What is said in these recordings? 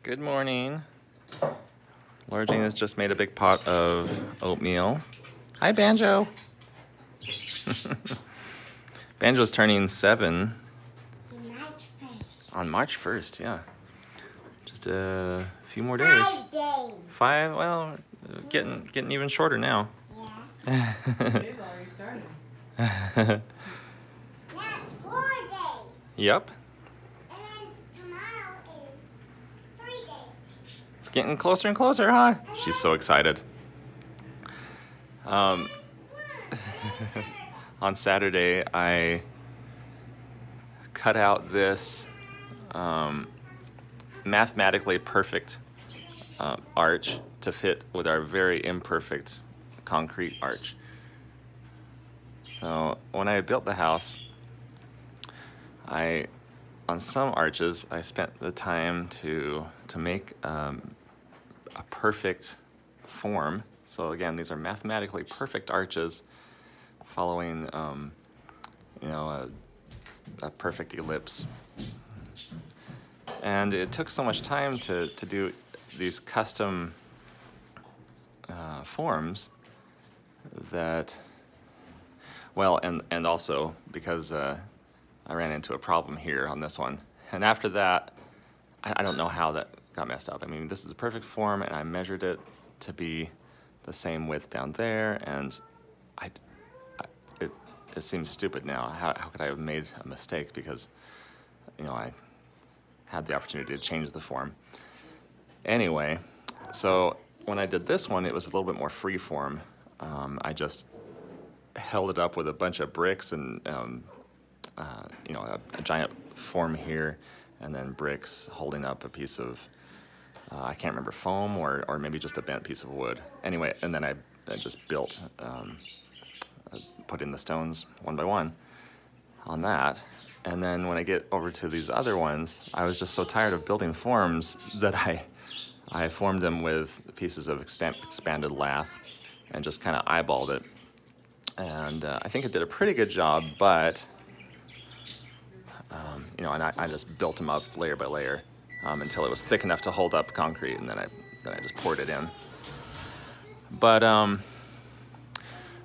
Good morning. Laura Jane has just made a big pot of oatmeal. Hi, Banjo. Banjo's turning 7 on March 1st, yeah. Just a few more days. 5 days. 5, well, getting even shorter now. Yeah. Today's already started. That's 4 days. Yep. And then tomorrow is 3 days. It's getting closer and closer, huh? She's so excited. On Saturday, I cut out this mathematically perfect arch to fit with our very imperfect concrete arch. So when I built the house, on some arches, I spent the time to make a perfect form. So again, these are mathematically perfect arches following, a perfect ellipse. And it took so much time to do these custom forms that, well, and also because I ran into a problem here on this one. And after that, I don't know how that got messed up. I mean, this is a perfect form, and I measured it to be the same width down there, and it seems stupid now. How could I have made a mistake? Because, I had the opportunity to change the form. Anyway, so when I did this one, it was a little bit more free form. I just held it up with a bunch of bricks and, a giant form here, and then bricks holding up a piece of, I can't remember, foam or maybe just a bent piece of wood. Anyway, and then I just built, put in the stones one by one on that. And then when I get over to these other ones, I was just so tired of building forms that I formed them with pieces of expanded lath and just kind of eyeballed it. And I think it did a pretty good job, but, and I just built them up layer by layer until it was thick enough to hold up concrete, and then I just poured it in. But,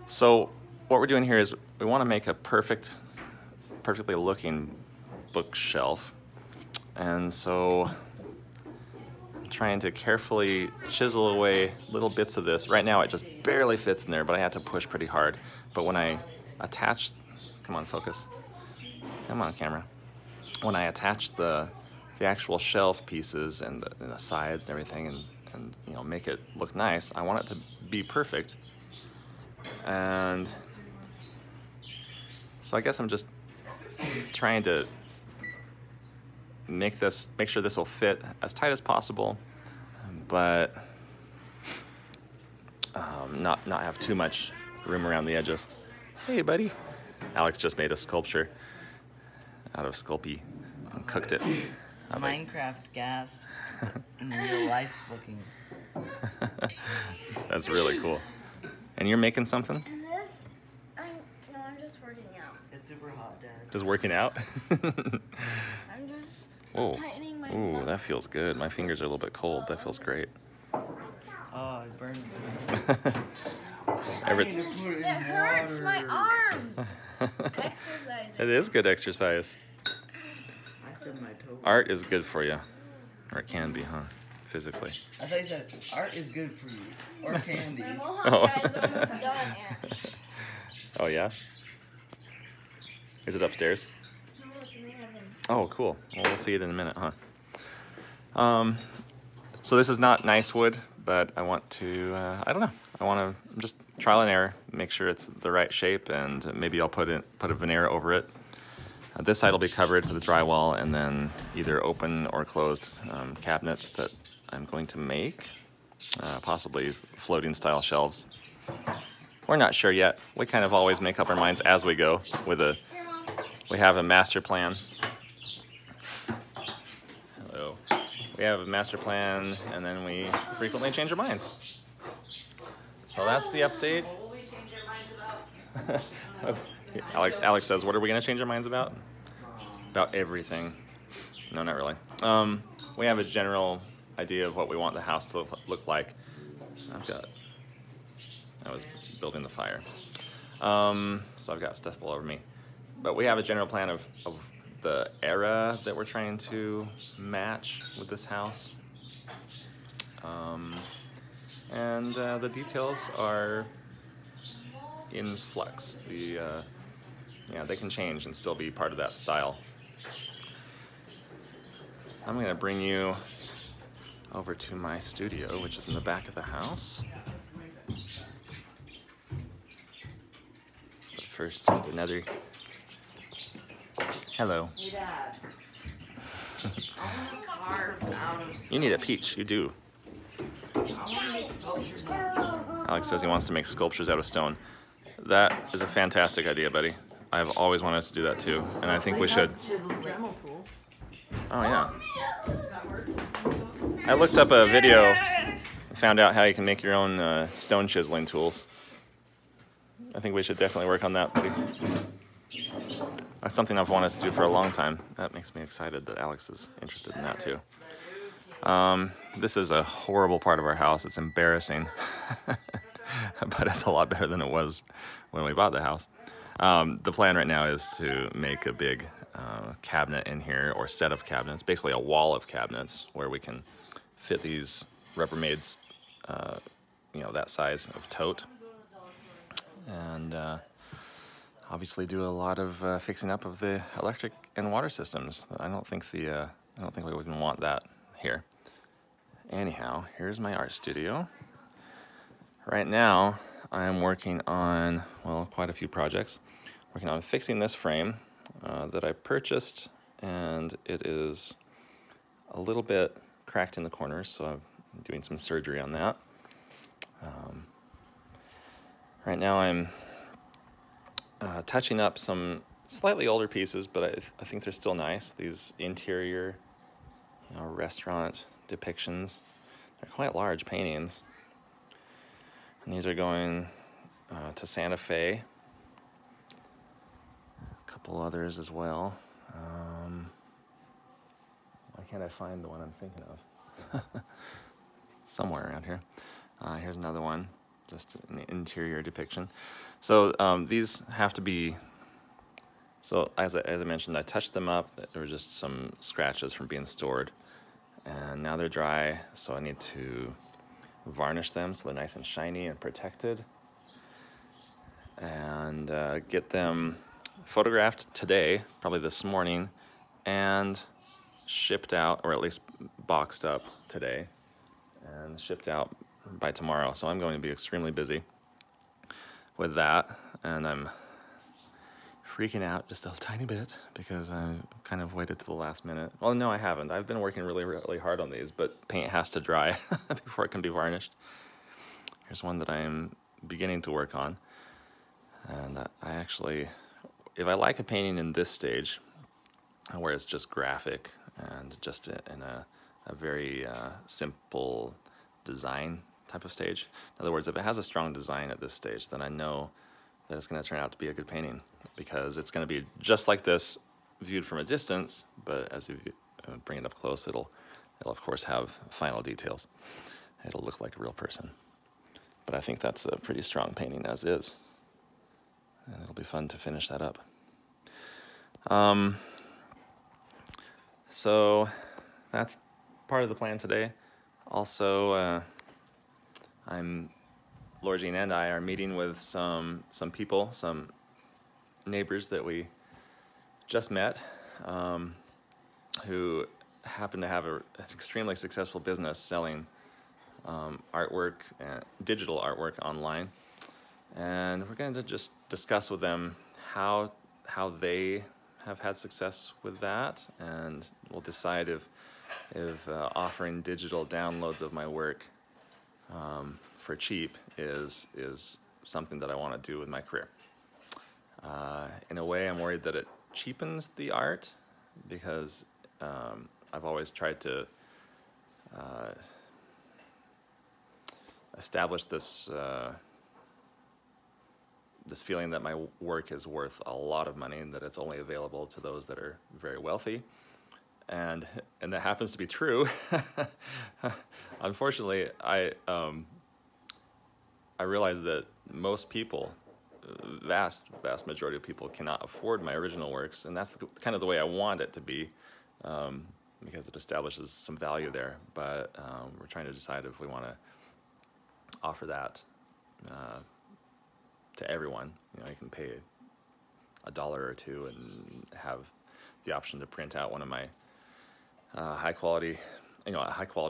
so what we're doing here is we want to make a perfectly looking bookshelf. And so I'm trying to carefully chisel away little bits of this. Right now it just barely fits in there, but I had to push pretty hard. But when I attach, come on, focus. Come on, camera. When I attach the actual shelf pieces and the sides and everything and make it look nice, I want it to be perfect. And so I guess I'm just trying to make sure this will fit as tight as possible, but not have too much room around the edges. Hey, buddy. Alex just made a sculpture out of Sculpey and cooked it. Minecraft gas in real life looking. That's really cool. And you're making something? And this, I'm just working out. It's super hot, Dad. Just working out? I'm just tightening my Ooh, that feels good. My fingers are a little bit cold. That feels great. Oh, it burned. It hurts my arms. Exercising. It is good exercise. I stubbed my toe. Art is good for you. Or it can be, huh? Physically. I thought you said art is good for you. Or candy. My mohawk guy's almost done. Oh, yeah? Is it upstairs? No, it's in the oven. Oh, cool. Well, we'll see it in a minute, huh? So this is not nice wood, but I want to, I don't know. I want to just trial and error, make sure it's the right shape, and maybe I'll put a veneer over it. This side will be covered with a drywall, and then either open or closed cabinets that I'm going to make, possibly floating style shelves. We're not sure yet. We kind of always make up our minds as we go. We have a master plan. Hello. We have a master plan, and then we frequently change our minds. So that's the update. What will we change our minds about? Alex says, what are we going to change our minds about? About everything. No, not really. We have a general idea of what we want the house to look like. I was building the fire. So I've got stuff all over me. But we have a general plan of the era that we're trying to match with this house. And the details are in flux. Yeah, they can change and still be part of that style. I'm gonna bring you over to my studio, which is in the back of the house. But first, just another hello. Hey, Dad. I want to carve out of. You need a peach, you do. I want to make sculptures. Alex says he wants to make sculptures out of stone. That is a fantastic idea, buddy. I've always wanted to do that too, and I think we should. Oh yeah. I looked up a video and found out how you can make your own stone chiseling tools. I think we should definitely work on that, buddy. That's something I've wanted to do for a long time. That makes me excited that Alex is interested in that too. This is a horrible part of our house. It's embarrassing, but it's a lot better than it was when we bought the house. The plan right now is to make a big cabinet in here, or set of cabinets, basically a wall of cabinets where we can fit these Rubbermaids, you know, that size of tote, and obviously do a lot of fixing up of the electric and water systems. I don't think we would even want that here. Anyhow, here's my art studio. Right now, I'm working on, well, quite a few projects. Working on fixing this frame that I purchased, and it is a little bit cracked in the corners, so I'm doing some surgery on that. Right now I'm touching up some slightly older pieces, but I think they're still nice. These interior, you know, restaurant depictions. They're quite large paintings. And these are going to Santa Fe. A couple others as well. Why can't I find the one I'm thinking of? Somewhere around here. Here's another one, just an interior depiction. So these have to be, so as I mentioned, I touched them up. There were just some scratches from being stored. And now they're dry, so I need to varnish them so they're nice and shiny and protected. And get them photographed today, probably this morning, and shipped out, or at least boxed up today, and shipped out by tomorrow. So I'm going to be extremely busy with that, and I'm freaking out just a tiny bit because I kind of waited to the last minute. Well, no, I haven't. I've been working really, really hard on these, but paint has to dry before it can be varnished. Here's one that I'm beginning to work on. And I actually, if I like a painting in this stage, where it's just graphic and just in a very simple design type of stage. In other words, if it has a strong design at this stage, then I know that it's going to turn out to be a good painting, because it's going to be just like this viewed from a distance, but as you bring it up close, it'll of course have final details. It'll look like a real person. But I think that's a pretty strong painting as is, and it'll be fun to finish that up. So that's part of the plan today. Also, Laura Jean and I are meeting with some people, some neighbors that we just met, who happen to have an extremely successful business selling artwork, digital artwork online. And we're going to just discuss with them how they have had success with that, and we'll decide if offering digital downloads of my work for cheap is something that I want to do with my career. In a way, I'm worried that it cheapens the art, because I've always tried to establish this this feeling that my work is worth a lot of money, and that it's only available to those that are very wealthy. and that happens to be true. Unfortunately, I realized that most people, vast majority of people, cannot afford my original works, and that's kind of the way I want it to be, because it establishes some value there. But we're trying to decide if we want to offer that to everyone. You know, you can pay $1 or $2 and have the option to print out one of my high quality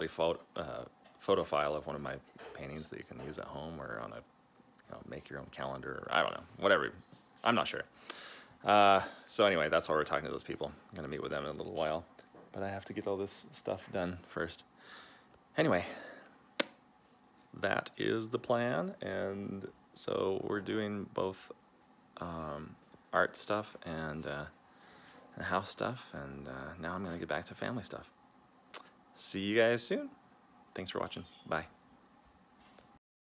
photo file of one of my paintings that you can use at home, or on a make your own calendar, or I don't know, whatever. I'm not sure. So anyway, that's why we're talking to those people. I'm gonna meet with them in a little while, but I have to get all this stuff done first. Anyway, that is the plan, and so we're doing both art stuff and house stuff, and now I'm gonna get back to family stuff. See you guys soon. Thanks for watching. Bye.